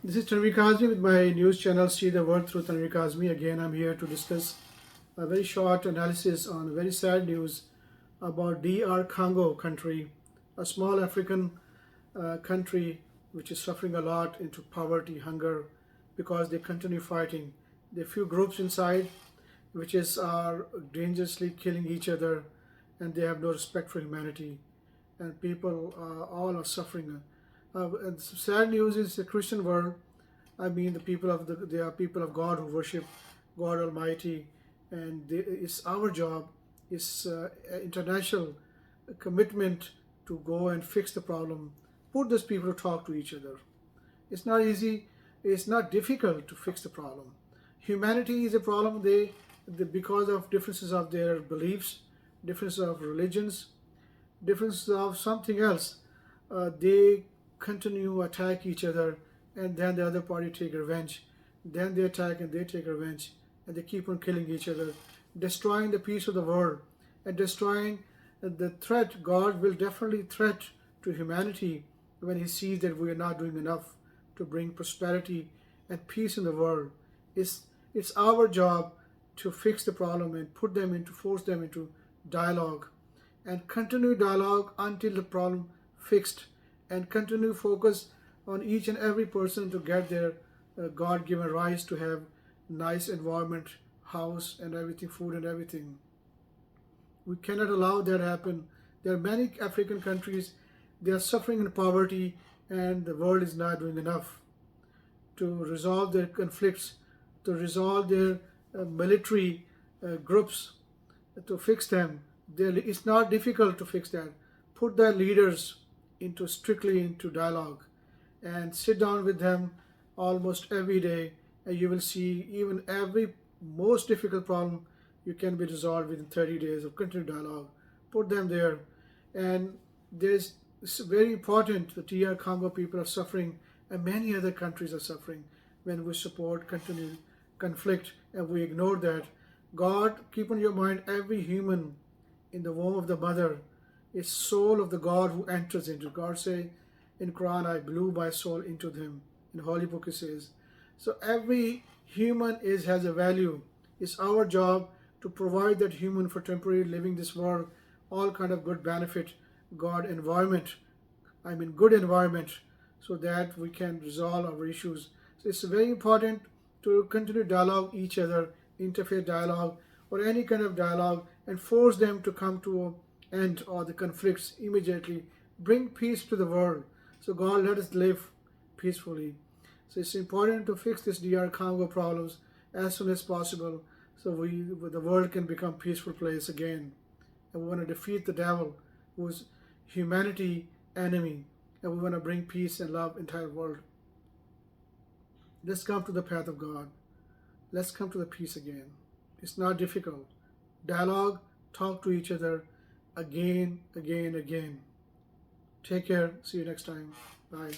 This is Tanvir KaMi with my news channel See the World through Tanvir KaMi. Again, I'm here to discuss a very short analysis on very sad news about DR Congo country, a small African country which is suffering a lot into poverty, hunger, because they continue fighting. There are few groups inside which are dangerously killing each other, and they have no respect for humanity, and people all are suffering. And the sad news is the Christian world. I mean, they are people of God who worship God Almighty, and it's our job, it's international commitment to go and fix the problem. Put those people to talk to each other. It's not easy. It's not difficult to fix the problem. Humanity is a problem. Because of differences of their beliefs, differences of religions, differences of something else, they continue attack each other, and then the other party take revenge. Then they attack and they take revenge, and they keep on killing each other, destroying the peace of the world and destroying the threat. God will definitely threat to humanity when He sees that we are not doing enough to bring prosperity and peace in the world. It's our job to fix the problem and force them into dialogue, and continue dialogue until the problem fixed, and continue focus on each and every person to get their God-given rights to have nice environment, house and everything, food and everything. We cannot allow that to happen. There are many African countries, they are suffering in poverty, and the world is not doing enough to resolve their conflicts, to resolve their military groups, to fix them. It's not difficult to fix that. Put their leaders strictly into dialogue, and sit down with them almost every day, and you will see even every most difficult problem you can be resolved within 30 days of continued dialogue. Put them there, and it's very important. The DR Congo people are suffering, and many other countries are suffering when we support continued conflict and we ignore that. God, keep in your mind, every human in the womb of the mother is soul of the God who enters into. God say in Quran, I blew my soul into them. In Holy Book it says. So every human has a value. It's our job to provide that human for temporary living this world, all kind of good benefit, good environment, good environment, so that we can resolve our issues. So it's very important to continue dialogue each other, interfaith dialogue, or any kind of dialogue, and force them to come to an end or the conflicts immediately. Bring peace to the world. So God, let us live peacefully. So it's important to fix this DR Congo problems as soon as possible, so the world can become a peaceful place again. And we want to defeat the devil, who is humanity enemy, and we want to bring peace and love entire world. Let's come to the path of God. Let's come to the peace again. It's not difficult. Dialogue, talk to each other again. Take care. See you next time. Bye.